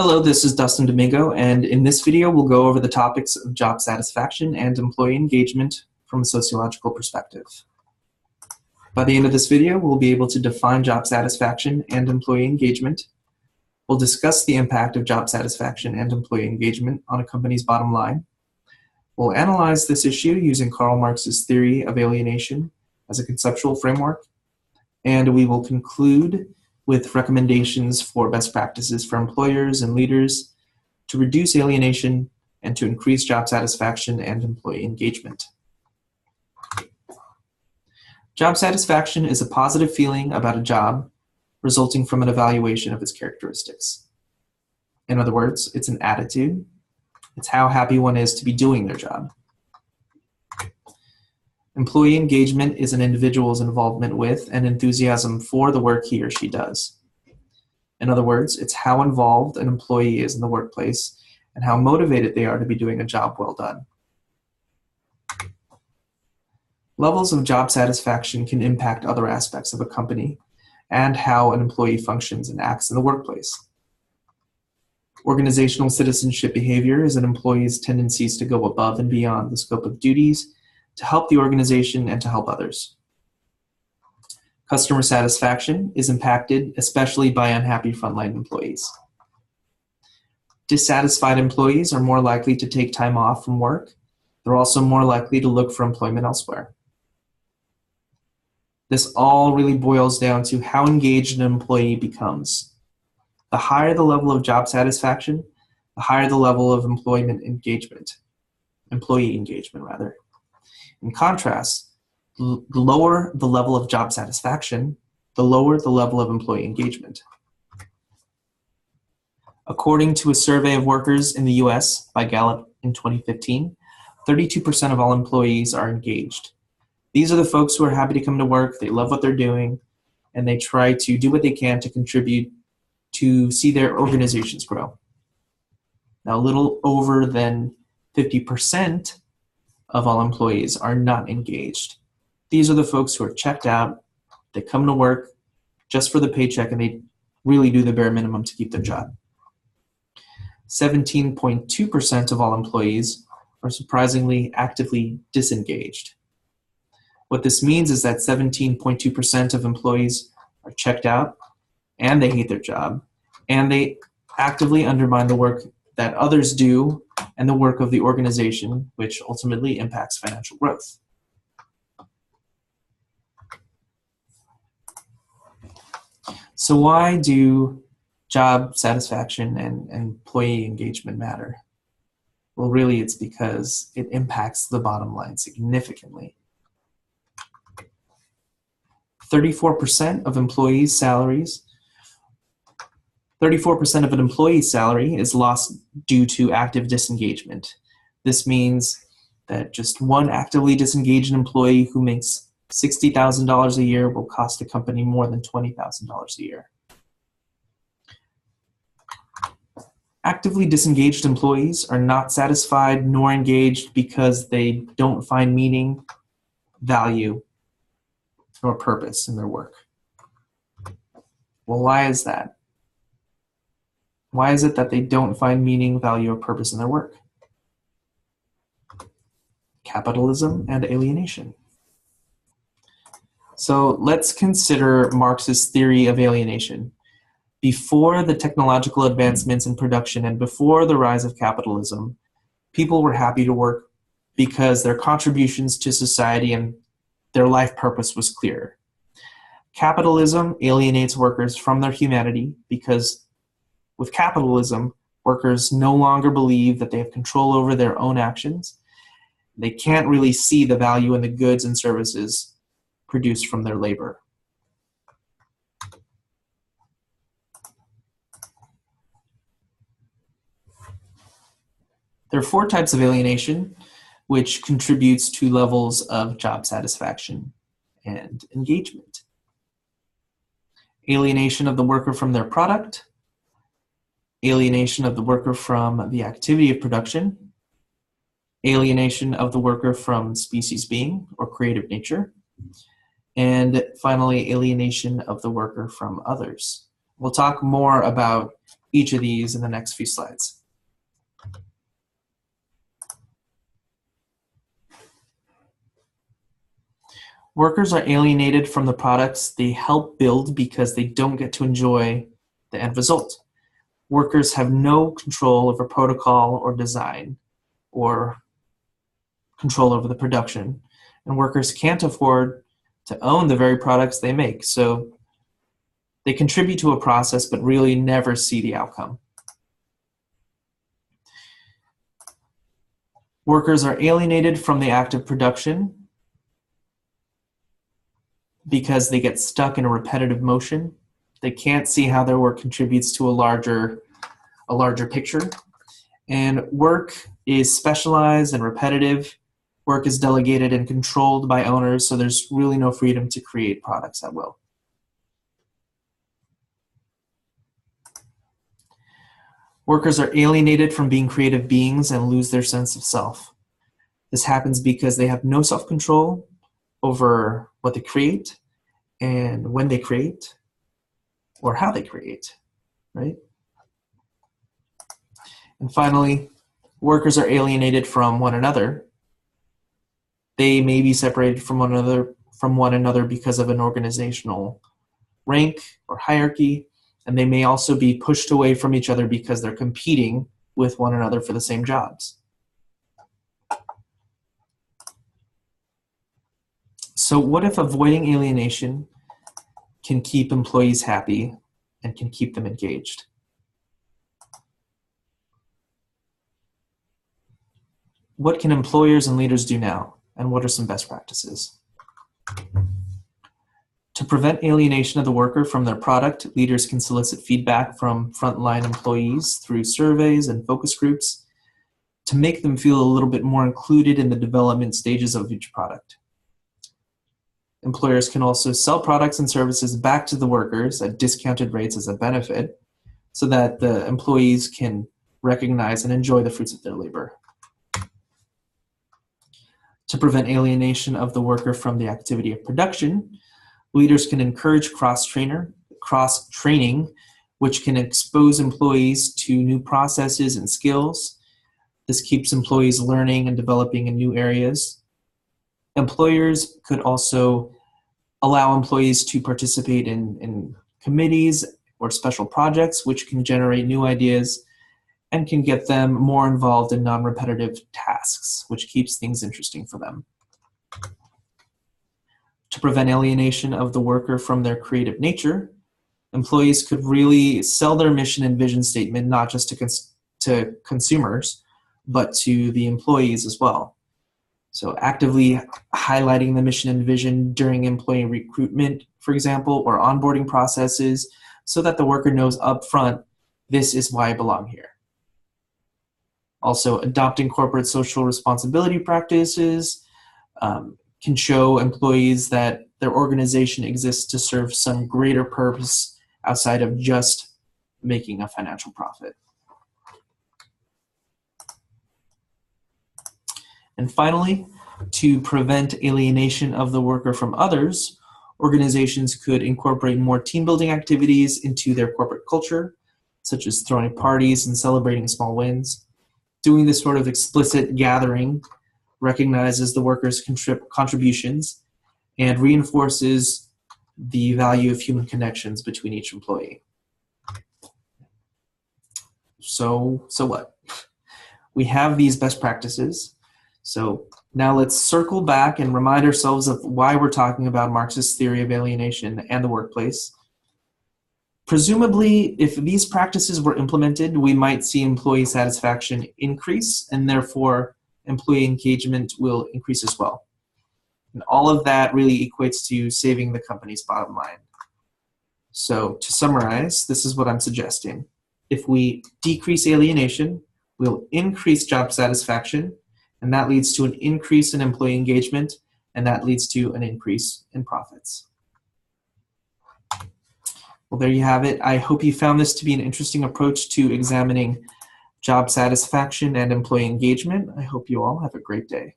Hello, this is Dustin Domingo, and in this video we'll go over the topics of job satisfaction and employee engagement from a sociological perspective. By the end of this video, we'll be able to define job satisfaction and employee engagement. We'll discuss the impact of job satisfaction and employee engagement on a company's bottom line. We'll analyze this issue using Karl Marx's theory of alienation as a conceptual framework, and we will conclude with recommendations for best practices for employers and leaders to reduce alienation and to increase job satisfaction and employee engagement. Job satisfaction is a positive feeling about a job resulting from an evaluation of its characteristics. In other words, it's an attitude. It's how happy one is to be doing their job. Employee engagement is an individual's involvement with and enthusiasm for the work he or she does. In other words, it's how involved an employee is in the workplace and how motivated they are to be doing a job well done. Levels of job satisfaction can impact other aspects of a company and how an employee functions and acts in the workplace. Organizational citizenship behavior is an employee's tendencies to go above and beyond the scope of duties to help the organization and to help others. Customer satisfaction is impacted especially by unhappy frontline employees. Dissatisfied employees are more likely to take time off from work. They're also more likely to look for employment elsewhere. This all really boils down to how engaged an employee becomes. The higher the level of job satisfaction, the higher the level of employee engagement. In contrast, the lower the level of job satisfaction, the lower the level of employee engagement. According to a survey of workers in the US by Gallup in 2015, 32% of all employees are engaged. These are the folks who are happy to come to work, they love what they're doing, and they try to do what they can to contribute to see their organizations grow. Now, a little over than 50% of all employees are not engaged. These are the folks who are checked out, they come to work just for the paycheck, and they really do the bare minimum to keep their job. 17.2% of all employees are surprisingly actively disengaged. What this means is that 17.2% of employees are checked out, and they hate their job, and they actively undermine the work that others do and the work of the organization, which ultimately impacts financial growth. So why do job satisfaction and employee engagement matter? Well, really, it's because it impacts the bottom line significantly. 34% of employees' salaries 34% of an employee's salary is lost due to active disengagement. This means that just one actively disengaged employee who makes $60,000 a year will cost a company more than $20,000 a year. Actively disengaged employees are not satisfied nor engaged because they don't find meaning, value, nor purpose in their work. Well, why is that? Why is it that they don't find meaning, value, or purpose in their work? Capitalism and alienation. So let's consider Marx's theory of alienation. Before the technological advancements in production and before the rise of capitalism, people were happy to work because their contributions to society and their life purpose was clear. Capitalism alienates workers from their humanity because with capitalism, workers no longer believe that they have control over their own actions. They can't really see the value in the goods and services produced from their labor. There are 4 types of alienation, which contributes to levels of job satisfaction and engagement. Alienation of the worker from their product, alienation of the worker from the activity of production, alienation of the worker from species being or creative nature, and finally alienation of the worker from others We'll talk more about each of these in the next few slides. Workers are alienated from the products they help build because they don't get to enjoy the end result. Workers have no control over protocol or design or control over the production, and workers can't afford to own the very products they make, so they contribute to a process but really never see the outcome. Workers are alienated from the act of production because they get stuck in a repetitive motion. They can't see how their work contributes to a larger picture. And work is specialized and repetitive. Work is delegated and controlled by owners, so there's really no freedom to create products at will. Workers are alienated from being creative beings and lose their sense of self. This happens because they have no self-control over what they create and when they create or how they create, right? And finally, workers are alienated from one another. They may be separated from one another because of an organizational rank or hierarchy, and they may also be pushed away from each other because they're competing with one another for the same jobs. So what if avoiding alienation can keep employees happy and can keep them engaged? What can employers and leaders do now, and what are some best practices? To prevent alienation of the worker from their product, leaders can solicit feedback from frontline employees through surveys and focus groups to make them feel a little bit more included in the development stages of each product. Employers can also sell products and services back to the workers at discounted rates as a benefit so that the employees can recognize and enjoy the fruits of their labor. To prevent alienation of the worker from the activity of production, leaders can encourage cross-training, which can expose employees to new processes and skills. This keeps employees learning and developing in new areas. Employers could also allow employees to participate in committees or special projects, which can generate new ideas and can get them more involved in non-repetitive tasks, which keeps things interesting for them. To prevent alienation of the worker from their creative nature, employees could really sell their mission and vision statement not just to consumers, but to the employees as well. So actively highlighting the mission and vision during employee recruitment, for example, or onboarding processes so that the worker knows up front, this is why I belong here. Also, adopting corporate social responsibility practices can show employees that their organization exists to serve some greater purpose outside of just making a financial profit. And finally, to prevent alienation of the worker from others, organizations could incorporate more team-building activities into their corporate culture, such as throwing parties and celebrating small wins. Doing this sort of explicit gathering recognizes the workers' contributions and reinforces the value of human connections between each employee. So what? We have these best practices. So now let's circle back and remind ourselves of why we're talking about Marxist theory of alienation and the workplace. Presumably, if these practices were implemented, we might see employee satisfaction increase, and therefore employee engagement will increase as well. And all of that really equates to saving the company's bottom line. So to summarize, this is what I'm suggesting. If we decrease alienation, we'll increase job satisfaction, and that leads to an increase in employee engagement, and that leads to an increase in profits. Well, there you have it. I hope you found this to be an interesting approach to examining job satisfaction and employee engagement. I hope you all have a great day.